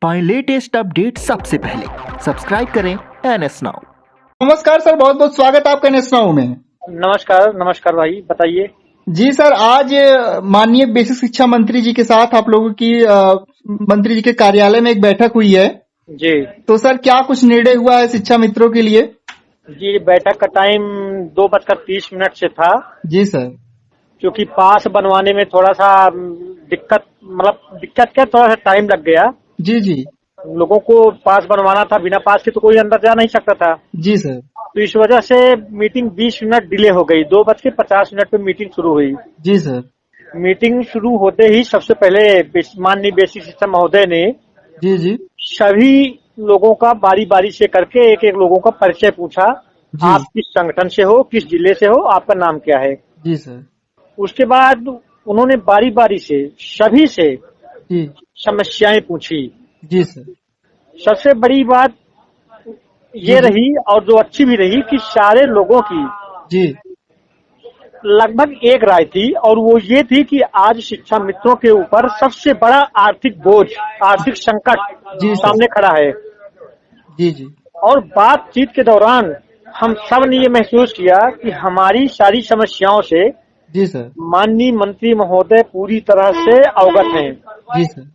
पाएं latest update सबसे पहले। सब्सक्राइब करें NS नाउ। नमस्कार सर, बहुत बहुत स्वागत है आपका NS नाउ में। नमस्कार भाई, बताइए। जी सर, आज माननीय बेसिक शिक्षा मंत्री जी के साथ आप लोगों की मंत्री जी के कार्यालय में एक बैठक हुई है जी तो सर क्या कुछ निर्णय हुआ है शिक्षा मित्रों के लिए? जी, बैठक का टाइम 2:30 से था। जी सर। क्योंकि पास बनवाने में थोड़ा सा दिक्कत क्या, थोड़ा सा टाइम लग गया। जी जी लोगों को पास बनवाना था, बिना पास के तो कोई अंदर जा नहीं सकता था। जी सर। तो इस वजह से मीटिंग 20 मिनट डिले हो गई। 2:50 पे मीटिंग शुरू हुई। जी सर। मीटिंग शुरू होते ही सबसे पहले माननीय बेसिक शिक्षा महोदय ने जी जी सभी लोगों का बारी बारी से करके एक एक लोगों का परिचय पूछा। जी। आप किस संगठन से हो, किस जिले से हो, आपका नाम क्या है। जी सर। उसके बाद उन्होंने बारी बारी से सभी से जी समस्याएं पूछी। जी सर। सबसे बड़ी बात ये जी। रही और जो अच्छी भी रही कि सारे लोगों की जी लगभग एक राय थी, और वो ये थी कि आज शिक्षा मित्रों के ऊपर सबसे बड़ा आर्थिक बोझ, आर्थिक संकट जी सर। सामने खड़ा है। जी जी और बातचीत के दौरान हम सब ने ये महसूस किया कि हमारी सारी समस्याओं से जी सर। माननीय मंत्री महोदय पूरी तरह से अवगत हैं। जी सर।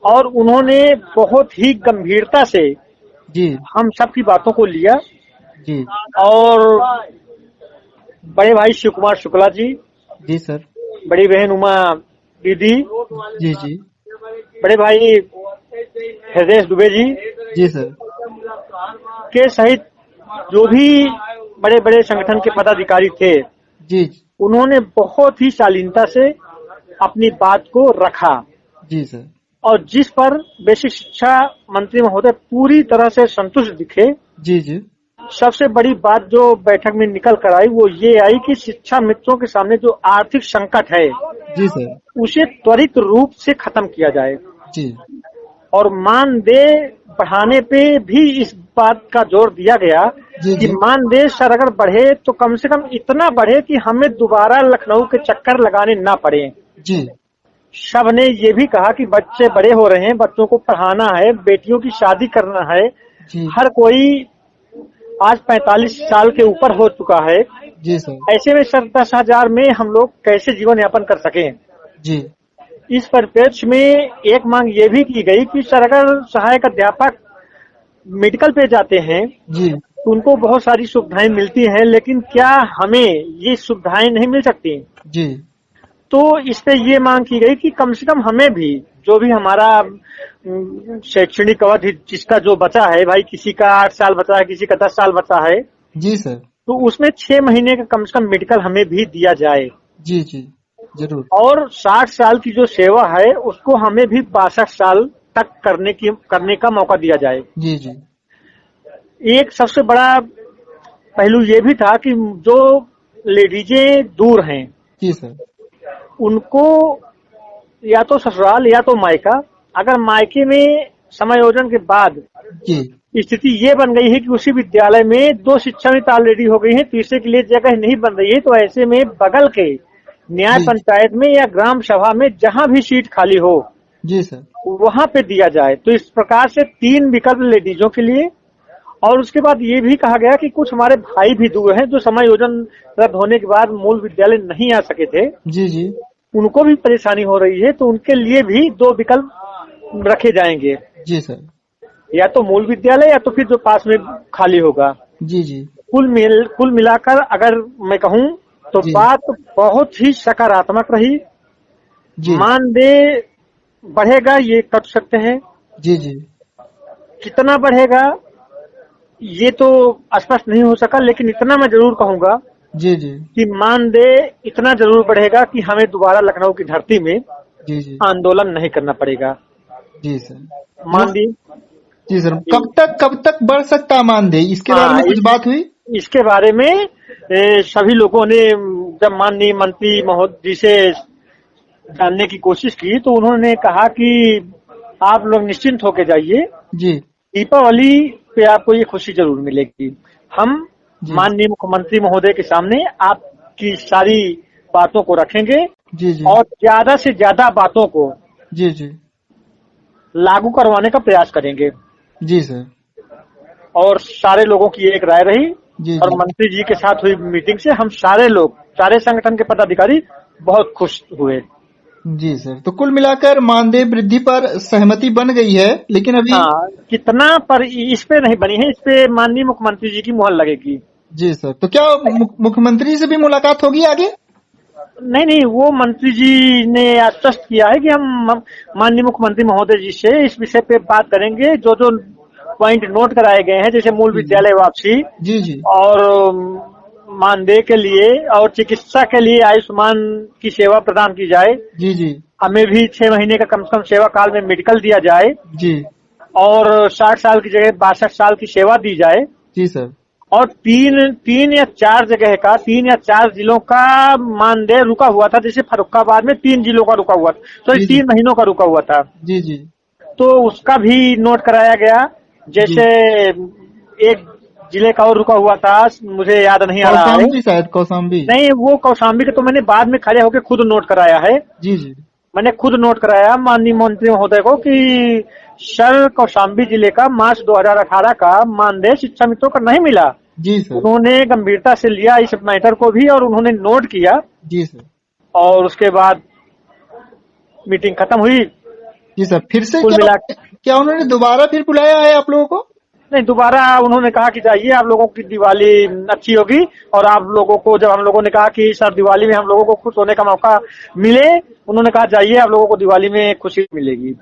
और उन्होंने बहुत ही गंभीरता से जी हम सब की बातों को लिया। जी और बड़े भाई शिव कुमार शुक्ला जी, जी सर। बड़ी बहन उमा दीदी, जी जी बड़े भाई हृदय दुबे जी जी सर। के सहित जो भी बड़े बड़े संगठन के पदाधिकारी थे, जी उन्होंने बहुत ही शालीनता से अपनी बात को रखा। जी सर। और जिस पर बेसिक शिक्षा मंत्री महोदय पूरी तरह से संतुष्ट दिखे। जी जी सबसे बड़ी बात जो बैठक में निकल कर आई वो ये आई कि शिक्षा मित्रों के सामने जो आर्थिक संकट है, जी सर। उसे त्वरित रूप से खत्म किया जाए। जी और मानदेय बढ़ाने पे भी इस बात का जोर दिया गया जी कि जी मानदेय सर अगर बढ़े तो कम से कम इतना बढ़े कि हमें दोबारा लखनऊ के चक्कर लगाने ना पड़े। जी सब ने ये भी कहा कि बच्चे बड़े हो रहे हैं, बच्चों को पढ़ाना है, बेटियों की शादी करना है। जी हर कोई आज 45 साल के ऊपर हो चुका है। जी सर। ऐसे में सर 10,000 में हम लोग कैसे जीवन यापन कर सकें। जी इस परिप्रेक्ष्य में एक मांग ये भी की गई कि सर अगर सहायक अध्यापक मेडिकल पे जाते हैं जी तो उनको बहुत सारी सुविधाएं मिलती हैं, लेकिन क्या हमें ये सुविधाएं नहीं मिल सकती। जी तो इस पे ये मांग की गई कि कम से कम हमें भी जो भी हमारा शैक्षणिक अवधि जिसका जो बचा है, भाई किसी का 8 साल बचा है, किसी का 10 साल बचा है, जी सर। तो उसमें 6 महीने का कम से कम मेडिकल हमें भी दिया जाए। जी जी जरूर। और 60 साल की जो सेवा है उसको हमें भी 62 साल तक करने का मौका दिया जाए। जी जी एक सबसे बड़ा पहलू ये भी था कि जो लेडीजें दूर हैं जी सर। उनको या तो ससुराल या तो मायका, अगर मायके में समायोजन के बाद जी स्थिति ये बन गई है कि उसी विद्यालय में 2 शिक्षाविद ऑलरेडी हो गई है, तीसरे के लिए जगह नहीं बन रही है, तो ऐसे में बगल के न्याय जी। पंचायत में या ग्राम सभा में जहां भी सीट खाली हो जी सर। वहां पे दिया जाए। तो इस प्रकार से 3 विकल्प लेडीजों के लिए। और उसके बाद ये भी कहा गया कि कुछ हमारे भाई भी दूर हैं जो समायोजन रद्द होने के बाद मूल विद्यालय नहीं आ सके थे, जी जी उनको भी परेशानी हो रही है, तो उनके लिए भी 2 विकल्प रखे जाएंगे, जी सर। या तो मूल विद्यालय या तो फिर जो पास में खाली होगा। जी जी कुल मिलाकर अगर मैं कहूँ तो जी। बात बहुत ही सकारात्मक रही। जी मानदेय बढ़ेगा ये कर सकते हैं, जी जी कितना बढ़ेगा ये तो स्पष्ट नहीं हो सका, लेकिन इतना मैं जरूर कहूंगा जी जी कि मानदेय इतना जरूर बढ़ेगा कि हमें दोबारा लखनऊ की धरती में जी जी आंदोलन नहीं करना पड़ेगा। जी सर। मानदेय जी सर, कब तक बढ़ सकता है मानदेय, इसके बारे में कुछ बात हुई? इसके बारे में सभी लोगों ने जब माननीय मंत्री महोदय जी से जानने की कोशिश की तो उन्होंने कहा कि आप लोग निश्चिंत होकर जाइए, जी दीपावली पे आपको ये खुशी जरूर मिलेगी। हम जी माननीय मुख्यमंत्री महोदय के सामने आपकी सारी बातों को रखेंगे जी जी और ज्यादा से ज्यादा बातों को जी जी लागू करवाने का प्रयास करेंगे। जी सर। और सारे लोगों की एक राय रही जी और जी मंत्री जी के साथ हुई मीटिंग से हम सारे लोग, सारे संगठन के पदाधिकारी बहुत खुश हुए। जी सर। तो कुल मिलाकर मानदेय वृद्धि पर सहमति बन गई है, लेकिन अभी हाँ, कितना पर इस पे नहीं बनी है, इस पे माननीय मुख्यमंत्री जी की मुहर लगेगी। जी सर। तो क्या मुख्यमंत्री से भी मुलाकात होगी आगे? नहीं, वो मंत्री जी ने आश्वस्त किया है कि हम माननीय मुख्यमंत्री महोदय जी से इस विषय पे बात करेंगे। जो जो पॉइंट नोट कराए गए हैं, जैसे मूल विद्यालय वापसी जी जी और मानदेय के लिए और चिकित्सा के लिए आयुष्मान की सेवा प्रदान की जाए। जी जी हमें भी 6 महीने का कम से कम सेवा काल में मेडिकल दिया जाए जी और 60 साल की जगह 62 साल की सेवा दी जाए। जी सर। और तीन या चार जगह का, 3 या 4 जिलों का मानदेय रुका हुआ था। जैसे फर्रुखाबाद में 3 जिलों का रुका हुआ था, तो जी, 3 महीनों का रुका हुआ था, जी जी तो उसका भी नोट कराया गया। जैसे एक जिले का और रुका हुआ था, मुझे याद नहीं आ रहा है। कौशाम्बी, शायद कौशाम्बी। नहीं, वो कौशाम्बी का तो मैंने बाद में खड़े होकर खुद नोट कराया है। जी जी मैंने खुद नोट कराया माननीय मंत्री महोदय को कि सर, कौशाम्बी जिले का मार्च 2018 का मानदेय शिक्षा मित्रों का नहीं मिला। जी सर। उन्होंने गंभीरता से लिया इस मैटर को भी और उन्होंने नोट किया। जी सर। और उसके बाद मीटिंग खत्म हुई। जी सर। फिर से कुल मिला क्या उन्होंने दोबारा फिर बुलाया है आप लोगों को? नहीं, दोबारा उन्होंने कहा कि जाइए, आप लोगों की दिवाली अच्छी होगी। और आप लोगों को, जब हम लोगों ने कहा कि सर दिवाली में हम लोगों को खुश होने का मौका मिले, उन्होंने कहा जाइए, आप लोगों को दिवाली में खुशी मिलेगी।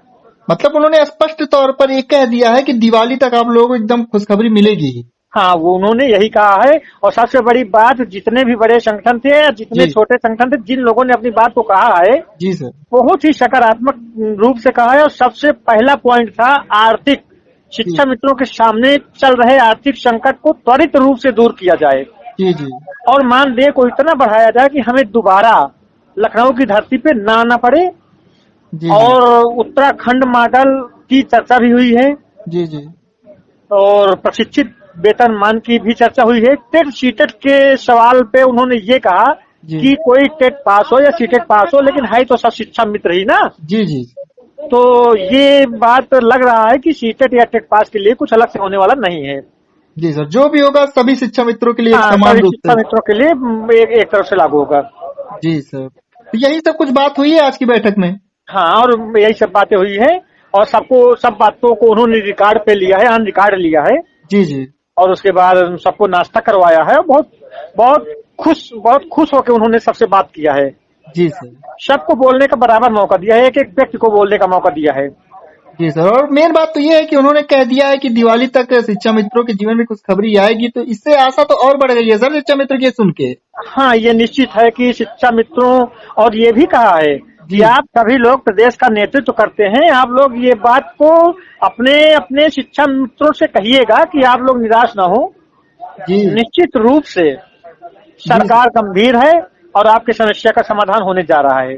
मतलब उन्होंने स्पष्ट तौर पर ये कह दिया है कि दिवाली तक आप लोगों को एकदम खुशखबरी मिलेगी। हाँ, वो उन्होंने यही कहा है। और सबसे बड़ी बात, जितने भी बड़े संगठन थे या जितने जी। छोटे संगठन थे, जिन लोगों ने अपनी बात को कहा है, जी सर। बहुत ही सकारात्मक रूप से कहा है। और सबसे पहला पॉइंट था आर्थिक, शिक्षा मित्रों के सामने चल रहे आर्थिक संकट को त्वरित रूप से दूर किया जाए जी जी और मानदेय को इतना बढ़ाया जाए कि हमें दोबारा लखनऊ की धरती पे ना आना पड़े। जी और उत्तराखंड मॉडल की चर्चा भी हुई है जी जी और प्रशिक्षित वेतनमान की भी चर्चा हुई है। टेट सीटेट के सवाल पे उन्होंने ये कहा जी कि कोई टेट पास हो या सीटेट पास हो, लेकिन है तो सब शिक्षा मित्र ही ना। जी जी तो ये बात लग रहा है कि सीटेट या टेट पास के लिए कुछ अलग से होने वाला नहीं है। जी सर। जो भी होगा सभी शिक्षा मित्रों के लिए हाँ, समान सभी रूप शिक्षा से। मित्रों के लिए एक तरफ से लागू होगा। जी सर। तो यही सब कुछ बात हुई है आज की बैठक में? हाँ, और यही सब बातें हुई है और सब बातों को उन्होंने रिकॉर्ड पे लिया है, अन रिकॉर्ड लिया है। जी जी और उसके बाद सबको नाश्ता करवाया है। बहुत खुश होकर उन्होंने सबसे बात किया है। जी सर। सबको बोलने का बराबर मौका दिया है, एक एक व्यक्ति को बोलने का मौका दिया है। जी सर। और मेन बात तो ये है कि उन्होंने कह दिया है कि दिवाली तक शिक्षा मित्रों के जीवन में कुछ खबरी आएगी, तो इससे आशा तो और बढ़ गई है सर शिक्षा मित्रों की सुन के। हाँ, ये निश्चित है कि शिक्षा मित्रों, और ये भी कहा है कि जी। आप सभी लोग प्रदेश का नेतृत्व करते हैं, आप लोग ये बात को अपने शिक्षा मित्रों से कहिएगा कि आप लोग निराश ना हो। जी निश्चित रूप से सरकार गंभीर है और आपकी समस्या का समाधान होने जा रहा है।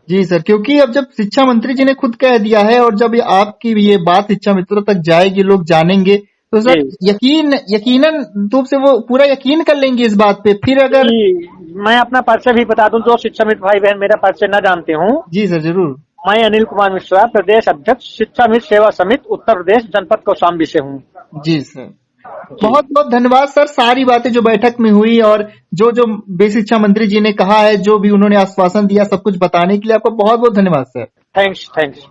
जी सर। क्योंकि अब जब शिक्षा मंत्री जी ने खुद कह दिया है और जब आपकी ये बात शिक्षा मित्रों तक जाएगी, लोग जानेंगे, तो सर यकीनन रूप से वो पूरा यकीन कर लेंगे इस बात पे। फिर अगर मैं अपना परिचय भी बता दूं, जो शिक्षा मित्र भाई बहन मेरा परिचय न जानते हूँ। जी सर जरूर। मैं अनिल कुमार मिश्रा, प्रदेश अध्यक्ष शिक्षा मित्र सेवा समिति उत्तर प्रदेश जनपद कौशाम्बी से हूँ। जी सर। बहुत बहुत धन्यवाद सर, सारी बातें जो बैठक में हुई और जो जो बेसिक शिक्षा मंत्री जी ने कहा है, जो भी उन्होंने आश्वासन दिया, सब कुछ बताने के लिए आपका बहुत बहुत धन्यवाद सर। थैंक्स।